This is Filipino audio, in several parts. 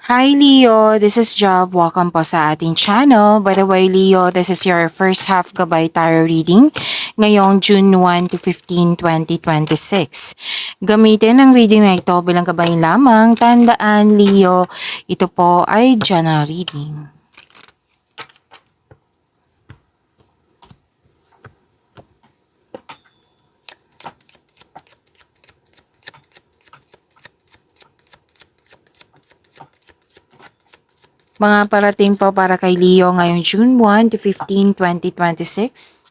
Hi Leo, this is Job. Welcome po sa ating channel. By the way Leo, this is your first half gabay tarot reading ngayong June 1 to 15, 2026. Gamitin ang reading na ito bilang gabay lamang. Tandaan Leo, ito po ay general reading. Mga parating po para kay Leo ngayong June 1 to 15, 2026.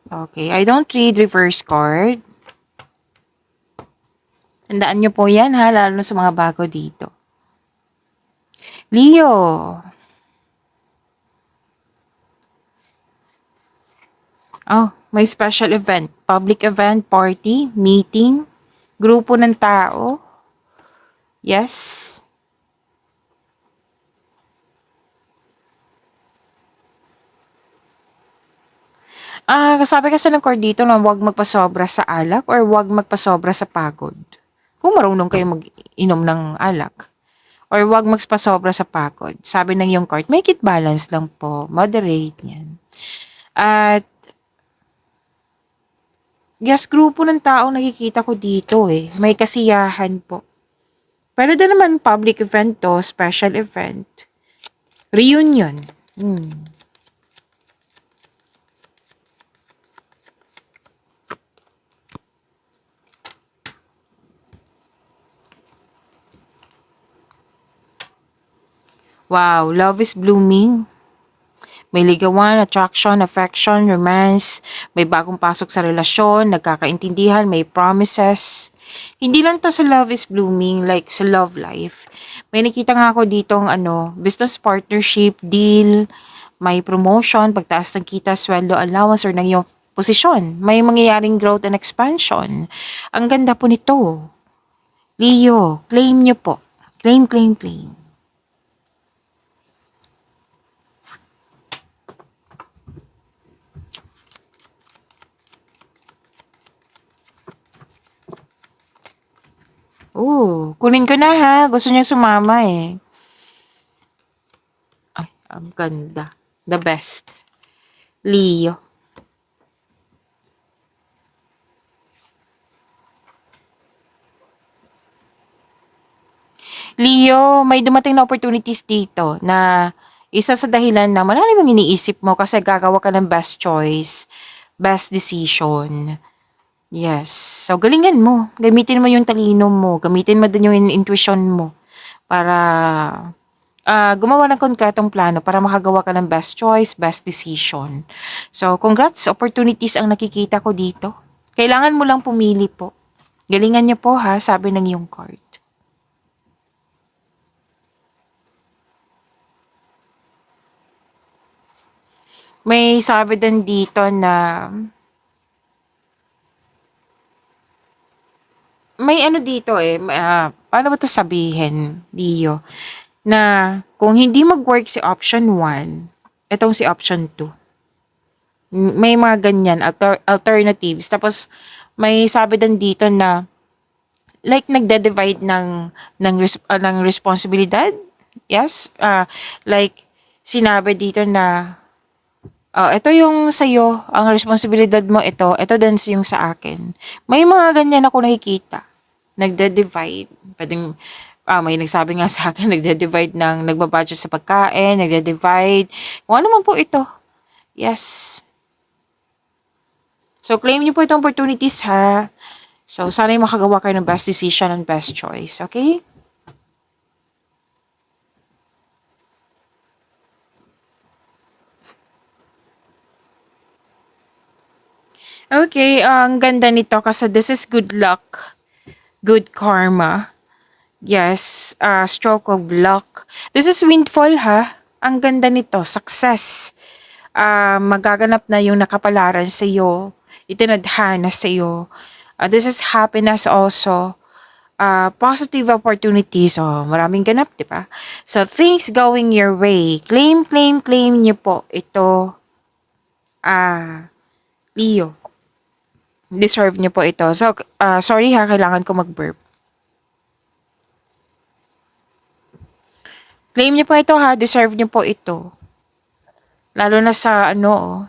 Okay, I don't read reverse card. Tandaan nyo po yan ha, lalo na sa mga bago dito. Leo. Oh, may special event. Public event, party, meeting, grupo ng tao. Yes. Sabi kasi ng card dito na huwag magpasobra sa alak or huwag magpasobra sa pagod. Kung marunong kayo mag-inom ng alak. Or huwag magpasobra sa pagod. Sabi ng yung card, make it balance lang po. Moderate yan. At yes, grupo ng tao nakikita ko dito eh. May kasiyahan po. Pero din naman public event to, special event. Reunion. Wow, love is blooming. May ligawan, attraction, affection, romance, may bagong pasok sa relasyon, nagkakaintindihan, may promises. Hindi lang to sa love is blooming, like sa love life. May nakita nga ako ditong business partnership, deal, may promotion, pagtaas ng kita, sweldo, allowance, or ng iyong posisyon. May mangyayaring growth and expansion. Ang ganda po nito. Leo, claim nyo po. Claim, claim, claim. Kunin ko na ha. Gusto niya sumama eh. Ay, ang ganda. The best. Leo. Leo, may dumating na opportunities dito na isa sa dahilan na malalim ang iniisip mo kasi gagawa ka ng best choice, best decision. Yes. So, galingan mo. Gamitin mo yung talino mo. Gamitin mo din yung intuition mo para gumawa ng konkretong plano para makagawa ka ng best choice, best decision. So, congrats. Opportunities ang nakikita ko dito. Kailangan mo lang pumili po. Galingan niyo po ha, sabi ng iyong card. May sabi din dito na may dito paano ba ito sabihin, Dio? Na kung hindi mag-work si option 1, itong si option 2. May mga ganyan, alternatives. Tapos, may sabi din dito na like nagde-divide ng responsibilidad. Yes? Like, sinabi dito na ito yung sa'yo, ang responsibilidad mo ito din yung sa akin. May mga ganyan ako nakikita. Nagde-divide. Pwedeng, may nagsabi nga sa akin, nagde-divide ng, nagbabudget sa pagkain, nagde-divide. Kung ano man po ito. Yes. So, claim niyo po itong opportunities ha. So, sana yung makagawa kayo ng best decision and best choice. Okay? Okay, ang ganda nito kasi this is good luck, good karma. Yes, stroke of luck. This is windfall ha. Ang ganda nito, success. Magaganap na yung nakapalaran sa iyo, itinadhana sa iyo. This is happiness also. Positive opportunities. So, maraming ganap, di ba? So, things going your way. Claim, claim, claim niyo po. Ito, Leo. Deserve niyo po ito. So, sorry ha, kailangan ko mag-burp. Claim niyo po ito ha, deserve niyo po ito. Lalo na sa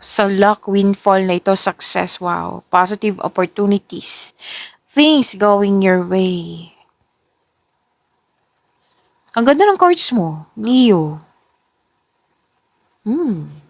sa luck windfall na ito, success, wow, positive opportunities, things going your way. Ang ganda ng cards mo, Leo. Hmm.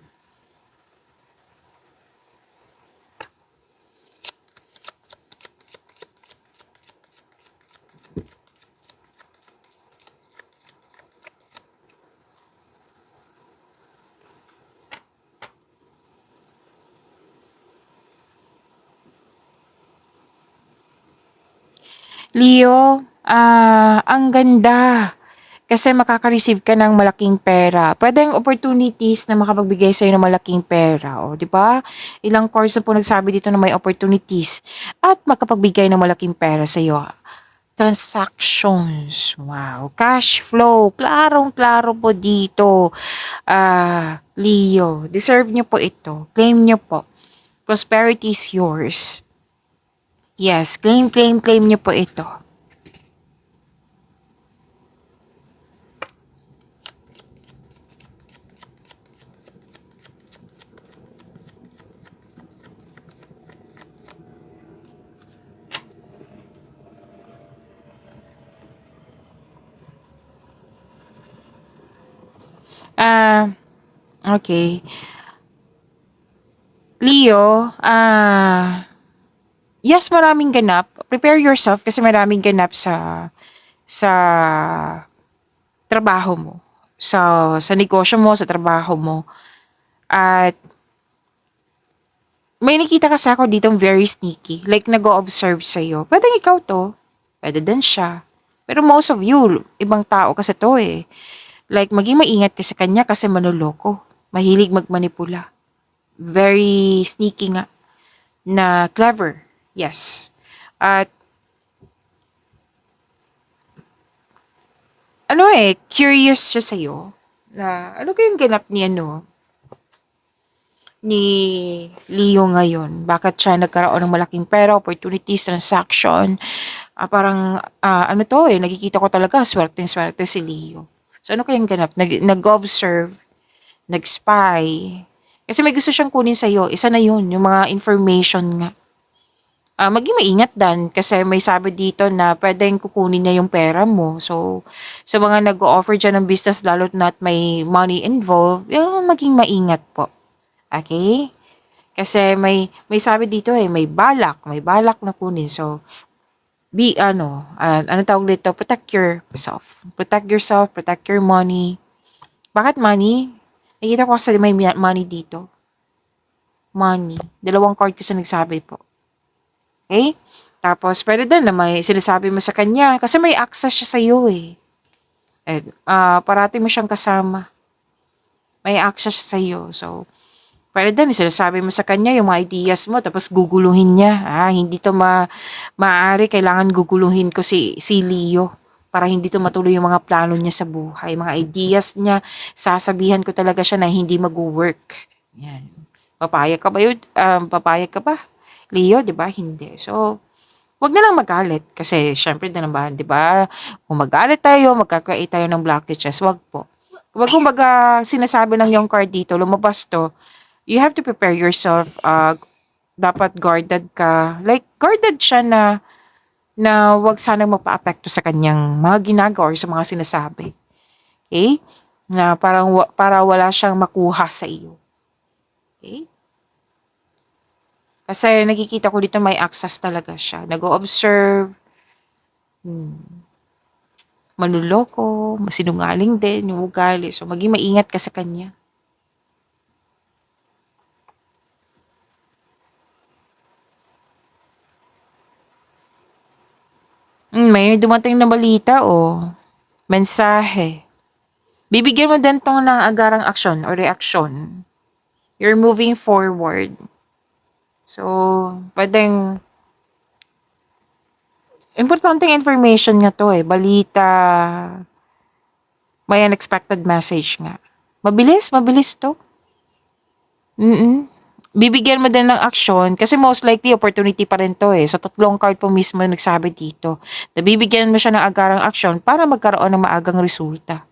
Leo, ang ganda. Kasi makaka-receive ka ng malaking pera. Pwedeng opportunities na makapagbigay sa'yo ng malaking pera. O, di ba? Ilang course na po nagsabi dito na may opportunities at makapagbigay ng malaking pera sa'yo. Transactions. Wow. Cash flow. Klarong-klaro po dito. Leo, deserve nyo po ito. Claim nyo po. Prosperity is yours. Yes, claim nyo po ito. Ah, okay. Leo, yes, maraming ganap. Prepare yourself kasi maraming ganap sa trabaho mo. Sa negosyo mo, sa trabaho mo. At may nakita kasi ako ditong very sneaky. Like, nag-o-observe sa'yo. Pwede ikaw to. Pwede din siya. Pero most of you, ibang tao kasi to eh. Like, maging maingat ka sa kanya kasi manuloko. Mahilig magmanipula. Very sneaky nga. Na clever. Yes. At curious siya sa'yo. Na ano kayong ganap ni Leo ngayon? Bakit siya nagkaroon ng malaking pera, opportunities, transaction? Parang, nakikita ko talaga, swerte si Leo. So, ano kayang ganap? Nag-observe, nag-spy. Kasi may gusto siyang kunin sa'yo. Isa na yun, yung mga information nga. Maging maingat dan kasi may sabi dito na pwedeng kukunin niya yung pera mo. So, sa mga nag-o-offer dyan ng business lalo na't may money involved, yung maging maingat po. Okay? Kasi may sabi dito may balak na kunin. So, ano tawag dito? Protect yourself. Protect yourself, protect your money. Bakit money? Nakita ko kasi may money dito. Money. Dalawang card kasi nagsabi po. Okay? Tapos, pwede din na may sinasabi mo sa kanya kasi may access siya sa iyo eh. Parati mo siyang kasama. May access siya sa iyo. So, pwede din, sinasabi mo sa kanya yung mga ideas mo, tapos guguluhin niya. Hindi to maaari, kailangan guguluhin ko si Leo para hindi to matuloy yung mga plano niya sa buhay. Mga ideas niya, sasabihan ko talaga siya na hindi mag-work. Yan. Papayag ka ba yun? Papayag ka ba? Leo, di ba? Hindi. So, wag na lang magalit. Kasi, syempre, na naman, di ba? Kung magalit tayo, magkakreate tayo ng blockages, wag po. Wag kung sinasabi ng yung card dito, lumabas to, you have to prepare yourself. Dapat guarded ka. Like, guarded siya na wag sanang magpa-apekto sa kanyang mga ginagawa or sa mga sinasabi. Okay? Na parang para wala siyang makuha sa iyo. Okay? Kasi nakikita ko dito may access talaga siya. Nag-o-observe, manuloko, masinungaling din yung ugali. So, maging maingat ka sa kanya. May dumating na balita mensahe. Bibigyan mo din tong ng agarang aksyon o reaksyon. You're moving forward. So, pwedeng importanteng information nga to balita, may unexpected message nga. Mabilis to. Mm bibigyan mo din ng aksyon kasi most likely opportunity pa rin to eh. So, tatlong card po mismo nagsabi dito. Na bibigyan mo siya ng agarang aksyon para magkaroon ng maagang resulta.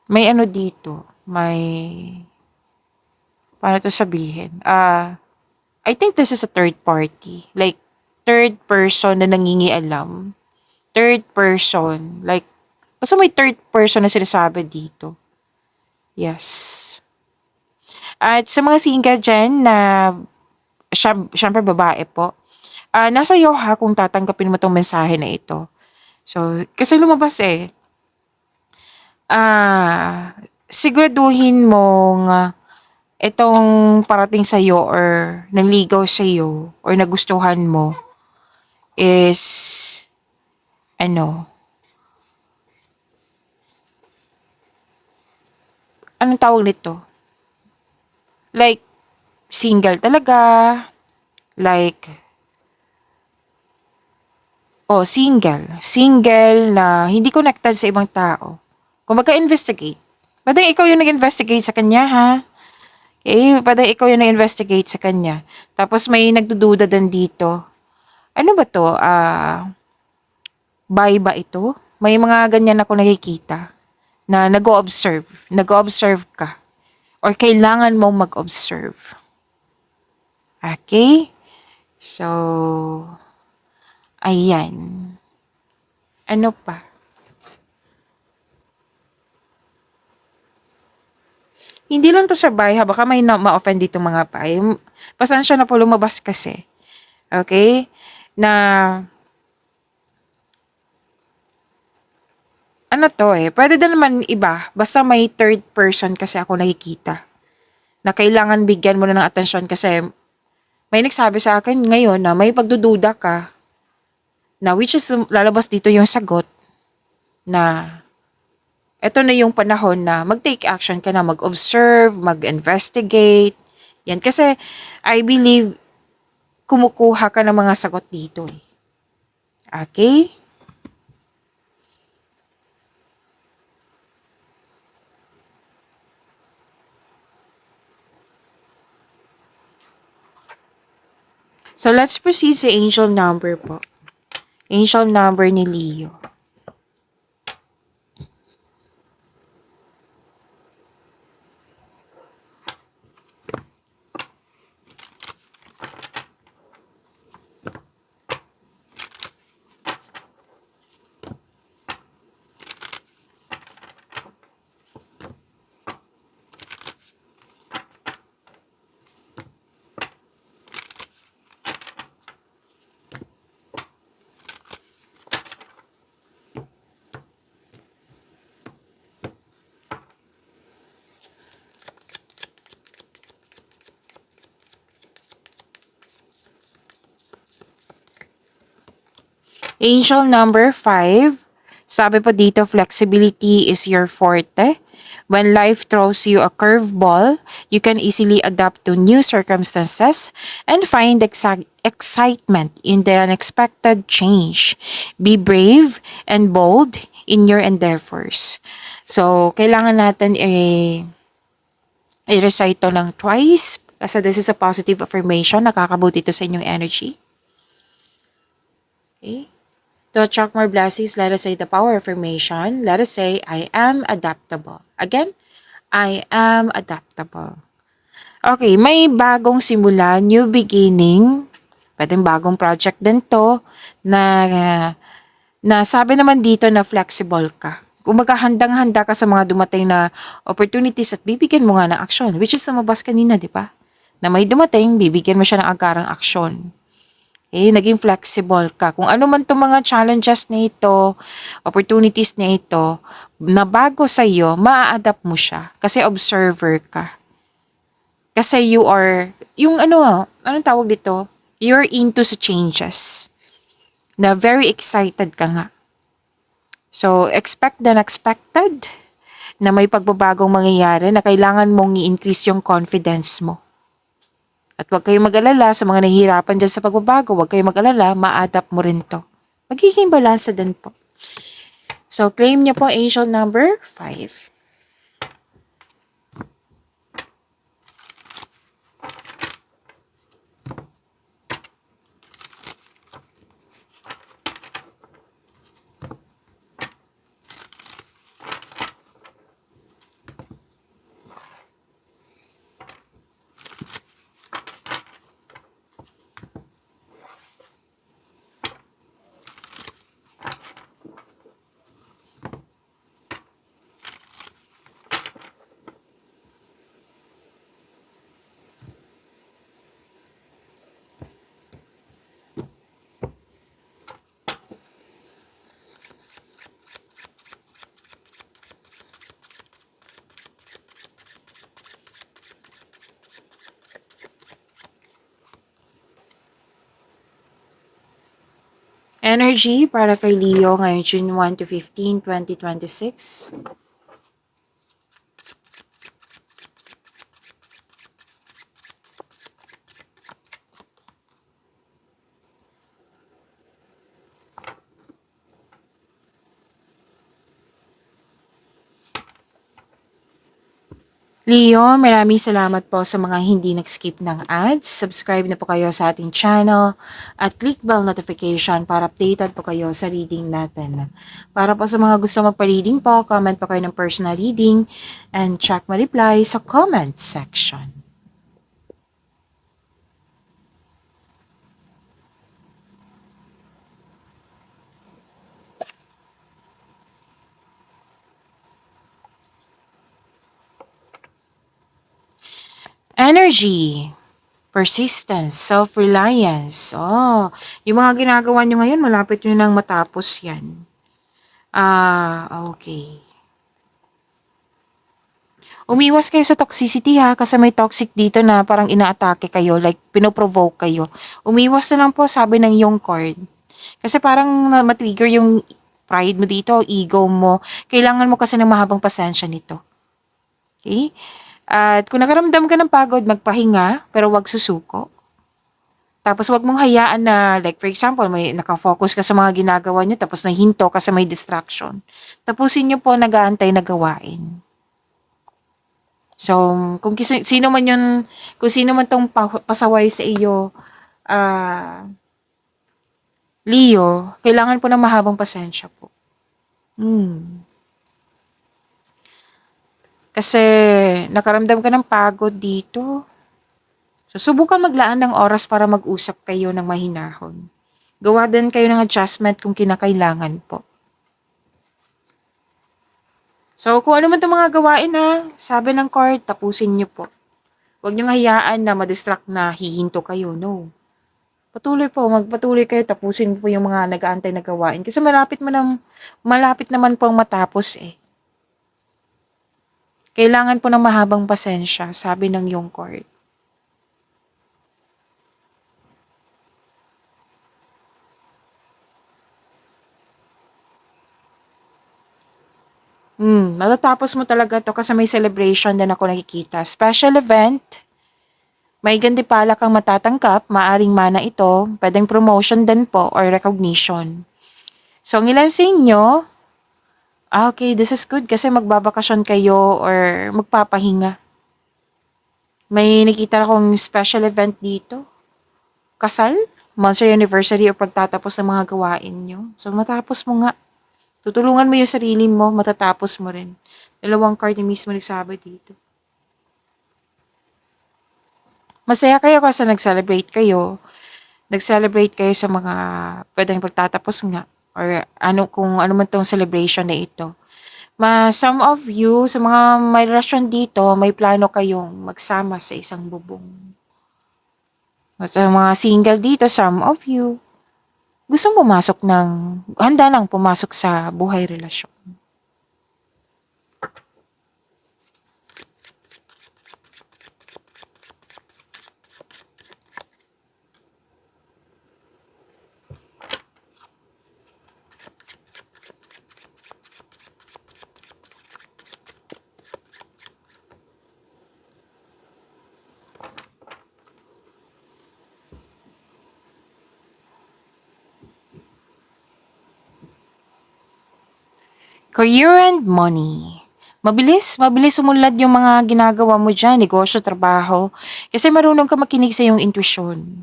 May ano dito, may, paano to sabihin? I think this is a third party. Like, third person na nangingialam. Third person. Like, basta may third person na sinasabi dito. Yes. At sa mga single dyan na syempre babae po, nasa iyo ha kung tatanggapin mo tong mensahe na ito. So, kasi lumabas eh. Siguraduhin mong itong parating sa iyo or nanligaw sa iyo or nagustuhan mo is ano, anong tawag nito? Like, single talaga. Like, single. Single na hindi connected sa ibang tao. Kung magka-investigate. Pwede ikaw yung nag-investigate sa kanya, ha? Okay? Pwede ikaw yung nag-investigate sa kanya. Tapos may nagdududa din dito. Ano ba to? Buy ba ito? May mga ganyan ako nakikita na nag-o-observe. Nag-o-observe ka. Or kailangan mong mag-observe. Okay? So, ayan. Ano pa? Hindi lang to sa bahay ha, baka may ma-offend dito mga pay. Pasensya na po lumabas kasi. Okay? Na, ano to eh, pwede din naman iba, basta may third person kasi ako nakikita. Na kailangan bigyan mo na ng atensyon kasi may nagsabi sa akin ngayon na may pagdududa ka na which is lalabas dito yung sagot na eto na yung panahon na mag-take action ka na, mag-observe, mag-investigate. Yan, kasi I believe kumukuha ka ng mga sagot dito eh. Okay? So let's proceed sa angel number po. Angel number ni Leo. Angel number 5. Sabi po dito, flexibility is your forte. When life throws you a curveball, you can easily adapt to new circumstances and find excitement in the unexpected change. Be brave and bold in your endeavors. So, kailangan natin i-recite to ng twice kasi this is a positive affirmation. Nakakabuti ito sa inyong energy. Okay? To attract more blessings, let us say the power affirmation. Let us say, I am adaptable. Again, I am adaptable. Okay, may bagong simula, new beginning. Pwedeng bagong project din to na sabi naman dito na flexible ka. Kung handang-handa ka sa mga dumating na opportunities at bibigyan mo nga ng aksyon, which is lumabas kanina, di ba? Na may dumating, bibigyan mo siya ng agarang aksyon. Naging flexible ka. Kung ano man itong mga challenges na ito, opportunities na ito, na bago sa iyo, maa-adapt mo siya. Kasi observer ka. Kasi you are, anong tawag dito? You're into sa changes. Na very excited ka nga. So, expect the unexpected na may pagbabagong mangyayari na kailangan mong i-increase yung confidence mo. At huwag kayong mag-alala sa mga nahihirapan dyan sa pagbabago. Huwag kayong mag-alala, ma-adapt mo rin to. Magiging balansa din po. So, claim niyo po angel number 5. Energy para kay Leo ngayong June 1 to 15, 2026. Leo, maraming salamat po sa mga hindi nag-skip ng ads. Subscribe na po kayo sa ating channel at click bell notification para updated po kayo sa reading natin. Para po sa mga gusto magpa-reading po, comment po kayo ng personal reading and check my reply sa comment section. Energy, persistence, self-reliance. Oh, yung mga ginagawa nyo ngayon, malapit nyo nang matapos yan. Okay. Umiwas kayo sa toxicity ha, kasi may toxic dito na parang inaatake kayo, like pinoprovoke kayo. Umiwas na lang po, sabi ng yung card. Kasi parang matrigger yung pride mo dito, ego mo. Kailangan mo kasi ng mahabang pasensya nito. Okay? At kung nakaramdam ka ng pagod, magpahinga, pero wag susuko. Tapos wag mong hayaan na, like for example, may nakafocus ka sa mga ginagawa nyo, tapos nahinto kasi may distraction. Tapusin nyo po nag-aantay na gawain. So, kung sino man yun, kung sino man tong pasaway sa iyo, Leo, kailangan po ng mahabang pasensya po. Kasi nakaramdam ka ng pagod dito. So, subukan maglaan ng oras para mag-usap kayo ng mahinahon. Gawa din kayo ng adjustment kung kinakailangan po. So, kung ano man itong mga gawain ha, sabi ng card, tapusin niyo po. Huwag niyong hayaan na madistract na hihinto kayo, no. Magpatuloy kayo, tapusin po yung mga nag-aantay na gawain. Kasi malapit naman pong matapos eh. Kailangan po ng mahabang pasensya, sabi ng yung card. Natatapos mo talaga to kasi may celebration din ako nakikita. Special event, may gantimpala kang matatangkap, maaring mana ito, pwedeng promotion din po or recognition. So, ang ilan sa inyo, okay, this is good kasi magbabakasyon kayo or magpapahinga. May nakita akong special event dito. Kasal, monthsary anniversary o pagtatapos ng mga gawain nyo. So, matapos mo nga. Tutulungan mo yung sarili mo, matatapos mo rin. Dalawang card yung mismo nagsabi dito. Masaya kayo kasi nag-celebrate kayo. Nag-celebrate kayo sa mga pwedeng pagtatapos nga. Or kung ano man tong celebration na ito. Some of you, sa mga may relasyon dito, may plano kayong magsama sa isang bubong. Sa mga single dito, some of you, handa nang pumasok sa buhay relasyon. Career and money. Mabilis umunlad yung mga ginagawa mo dyan, negosyo, trabaho. Kasi marunong ka makinig sa iyong intuition.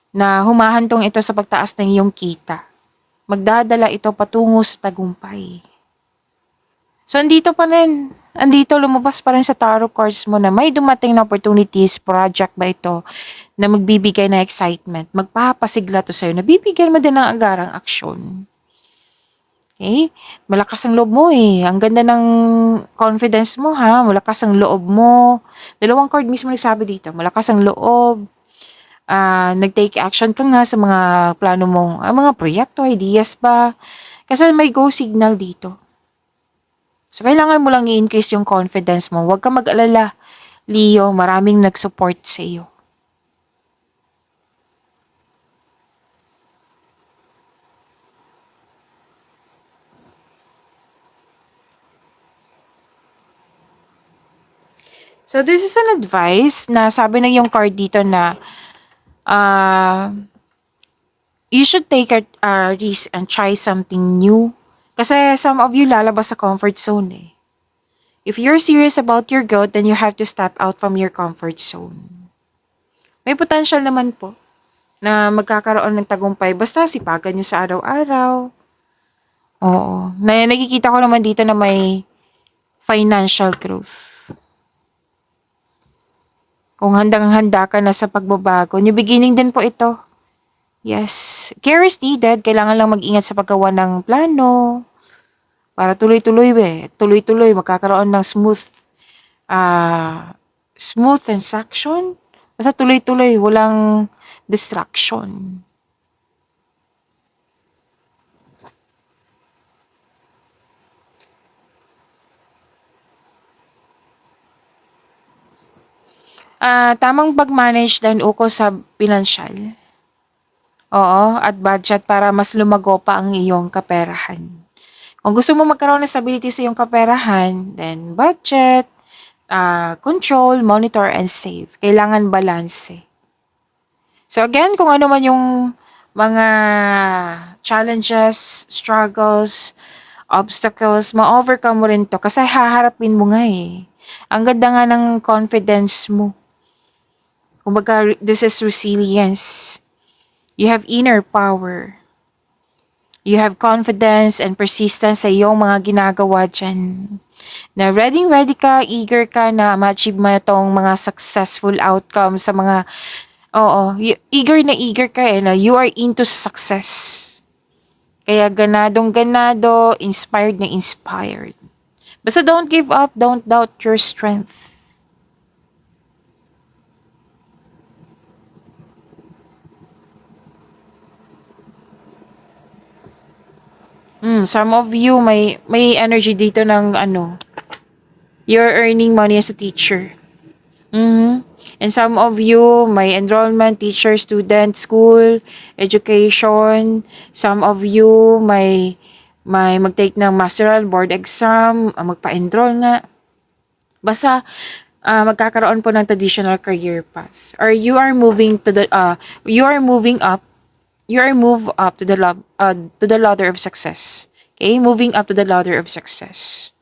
Na humahantong ito sa pagtaas ng iyong kita. Magdadala ito patungo sa tagumpay. So, lumabas pa rin sa tarot cards mo na may dumating na opportunities, project ba ito, na magbibigay ng excitement. Magpapasigla to sa'yo, nabibigyan mo din ng agarang aksyon. Okay? Malakas ang loob mo eh. Ang ganda ng confidence mo ha. Malakas ang loob mo. Dalawang card mismo nagsabi dito. Malakas ang loob. Nag-take action ka nga sa mga plano mong, mga proyekto, ideas ba. Kasi may go signal dito. So, kailangan mo lang i-increase yung confidence mo. Huwag ka mag-alala. Leo, maraming nag-support sa iyo. So, this is an advice na sabi ng yung card dito na uh, you should take a risk and try something new. Kasi some of you lalabas sa comfort zone eh. If you're serious about your growth, then you have to step out from your comfort zone. May potential naman po na magkakaroon ng tagumpay basta sipagan nyo sa araw-araw. Oo. Nakikita ko naman dito na may financial growth. Kung handang-handa ka na sa pagbabago, new beginning din po ito. Yes. Care is needed. Kailangan lang mag-ingat sa paggawa ng plano. Para tuloy-tuloy tuloy-tuloy magkakaroon ng smooth transaction. Basta tuloy-tuloy, walang distraction. Tamang pag-manage din uko sa pinansyal. Oo, at budget para mas lumago pa ang iyong kaperahan. Kung gusto mo magkaroon ng stability sa iyong kaperahan, then budget, control, monitor, and save. Kailangan balance. So again, kung ano man yung mga challenges, struggles, obstacles, ma-overcome mo rin to kasi haharapin mo nga eh. Ang ganda nga ng confidence mo. Kumbaga, this is resilience. You have inner power. You have confidence and persistence sa iyong mga ginagawa dyan. Na ready ka, eager ka na ma-achieve mo itong mga successful outcomes sa mga, eager ka eh, na you are into sa success. Kaya ganadong ganado, inspired na inspired. Basta don't give up, don't doubt your strength. Some of you may energy dito ng you're earning money as a teacher. Mm-hmm. And some of you may enrollment, teacher, student, school, education. Some of you may mag-take ng masteral board exam, magpa-enroll nga. Basta magkakaroon po ng traditional career path. Or you are moving to the you are moving up, you are move up to the ladder of success. Okay, moving up to the ladder of success.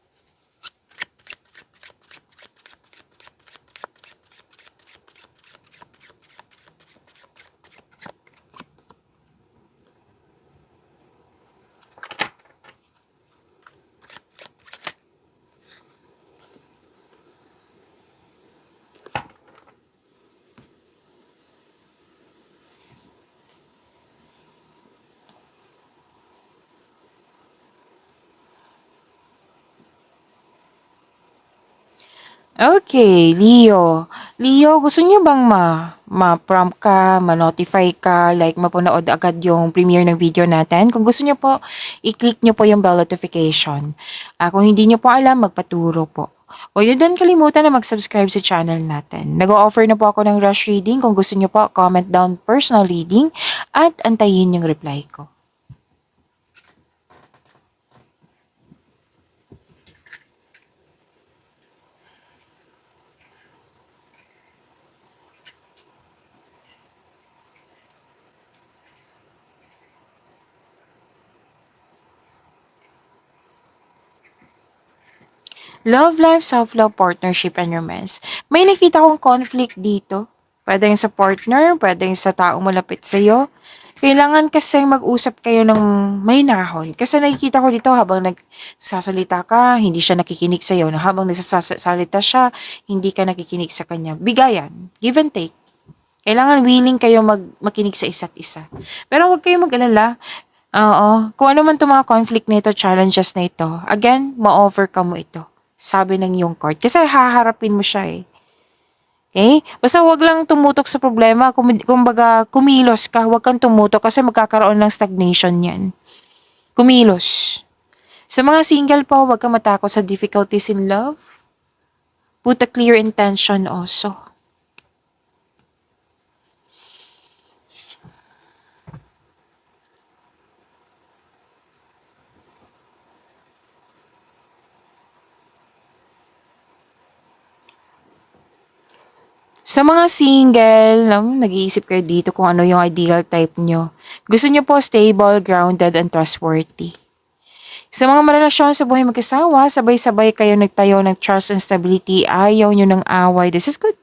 Okay, Leo. Leo, gusto niyo bang ma-prompt ka, ma-notify ka, like mapanood agad yung premiere ng video natin? Kung gusto niyo po, i-click niyo po yung bell notification. Kung hindi niyo po alam, magpaturo po. Huwag niyo din kalimutan na mag-subscribe sa channel natin. Nag-o-offer na po ako ng rush reading. Kung gusto niyo po, comment down personal reading at antayin yung reply ko. Love life, self-love, partnership, and romance. May nakita kong conflict dito. Pwede yung sa partner, pwede yung sa taong malapit sa'yo. Kailangan kasi mag-usap kayo ng may nahon. Kasi nakikita ko dito habang nagsasalita ka, hindi siya nakikinig sa'yo. Na habang nagsasalita siya, hindi ka nakikinig sa kanya. Bigayan. Give and take. Kailangan willing kayo makinig sa isa't isa. Pero huwag kayo mag-alala. Oo. Kung ano man itong mga conflict na ito, challenges na ito, again, ma-overcome mo ito. Sabi ng iyong card. Kasi haharapin mo siya eh. Okay? Basta wag lang tumutok sa problema. Kumbaga, kumilos ka. Wag kang tumutok kasi magkakaroon ng stagnation yan. Kumilos. Sa mga single po, wag kang matakot sa difficulties in love. Put a clear intention also. Sa mga single, nag-iisip kayo dito kung ano yung ideal type nyo. Gusto nyo po stable, grounded, and trustworthy. Sa mga marelasyon sa buhay mag-asawa, sabay-sabay kayo nagtayo ng trust and stability. Ayaw nyo ng away. This is good.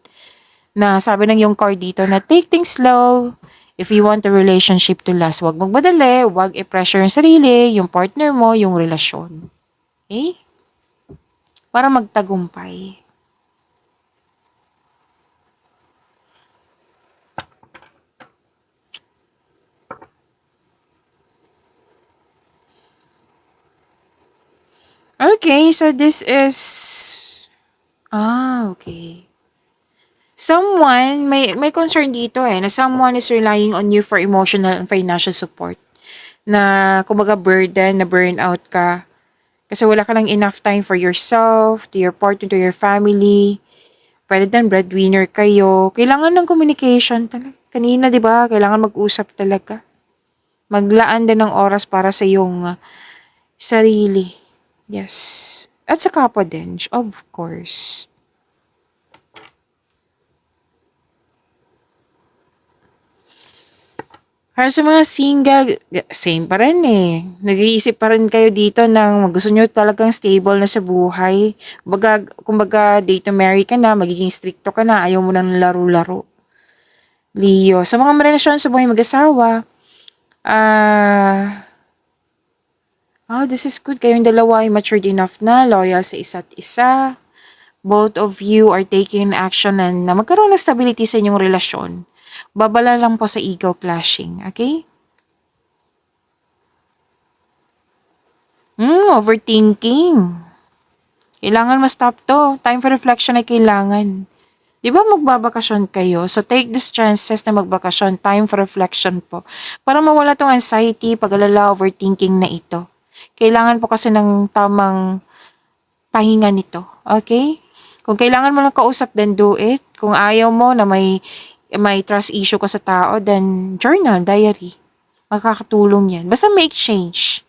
Na sabi ng yung card dito na take things slow. If you want the relationship to last, huwag magmadali, huwag i-pressure yung sarili, yung partner mo, yung relasyon. Okay? Para magtagumpay. Okay, so this is... okay. Someone, may concern dito na someone is relying on you for emotional and financial support. Na kumbaga burden, na burnout ka. Kasi wala ka lang enough time for yourself, to your partner, to your family. Pwede din breadwinner kayo. Kailangan ng communication talaga. Kanina, di ba? Kailangan mag-usap talaga. Maglaan din ng oras para sa iyong sarili. Yes. At sa kapwa din, of course. Para sa mga single, same pa rin Nag-iisip pa rin kayo dito ng gusto nyo talagang stable na sa buhay. Kumbaga, date to marry ka na, magiging stricto ka na, ayaw mo nang laro-laro. Leo, sa mga relasyon sa buhay mag-asawa, this is good. Kayong dalawa ay matured enough na, loyal sa isa't isa. Both of you are taking action na magkaroon ng stability sa inyong relasyon. Babala lang po sa ego clashing, okay? Overthinking. Kailangan ma-stop to. Time for reflection ay kailangan. Di ba magbabakasyon kayo? So take these chances na magbakasyon. Time for reflection po. Para mawala tong anxiety, pag-alala, overthinking na ito. Kailangan po kasi ng tamang pahinga nito. Okay? Kung kailangan mo lang kausap, then do it. Kung ayaw mo na may trust issue ka sa tao, then journal, diary. Makakatulong yan. Basta make change.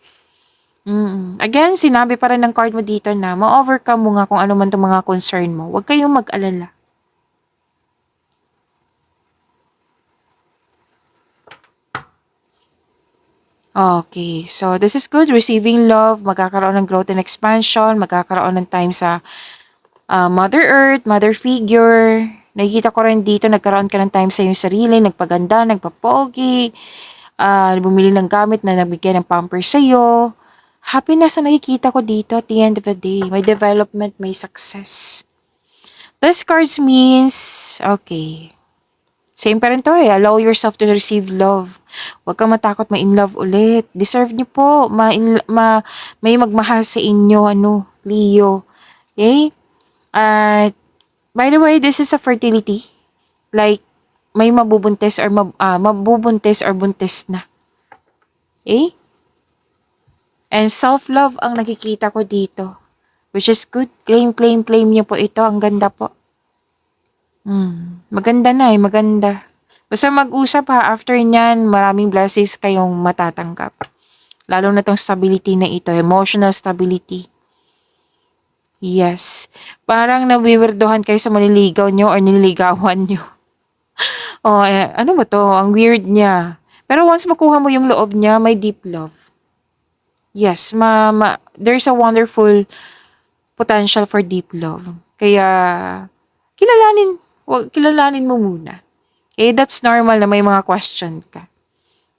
Again, sinabi pa rin ng card mo dito na ma-overcome mo nga kung ano man itong mga concern mo. Huwag kayong mag-alala. Okay, so this is good. Receiving love, magkakaroon ng growth and expansion, magkakaroon ng time sa Mother Earth, Mother Figure. Nakikita ko rin dito, nagkaroon ka ng time sa iyong sarili, nagpaganda, nagpapogi, bumili ng gamit na nabigyan ng pampers sa'yo. Happiness na nakikita ko dito at the end of the day. May development, may success. This cards means, okay, same pa rin to allow yourself to receive love. Huwag kang matakot ma-in love ulit. Deserve niyo po, may magmahal sa inyo, Leo. Okay? At, by the way, this is a fertility. Like, may mabubuntis or buntis na. Okay? And self-love ang nakikita ko dito. Which is good. Claim niyo po ito. Ang ganda po. Maganda na maganda. Basta mag-usap after nyan, maraming blessings kayong matatanggap. Lalo na tong stability na ito, emotional stability. Yes. Parang nawiwirdohan kayo sa maniligaw nyo or nililigawan nyo. Ano ba to? Ang weird niya. Pero once makuha mo yung loob niya, may deep love. Yes, there's a wonderful potential for deep love. Kaya, kilalanin mo muna. Okay, that's normal na may mga question ka.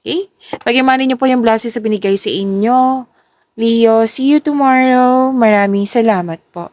Okay? Pag-imanin niyo po yung blessings sa binigay sa inyo. Leo, see you tomorrow. Maraming salamat po.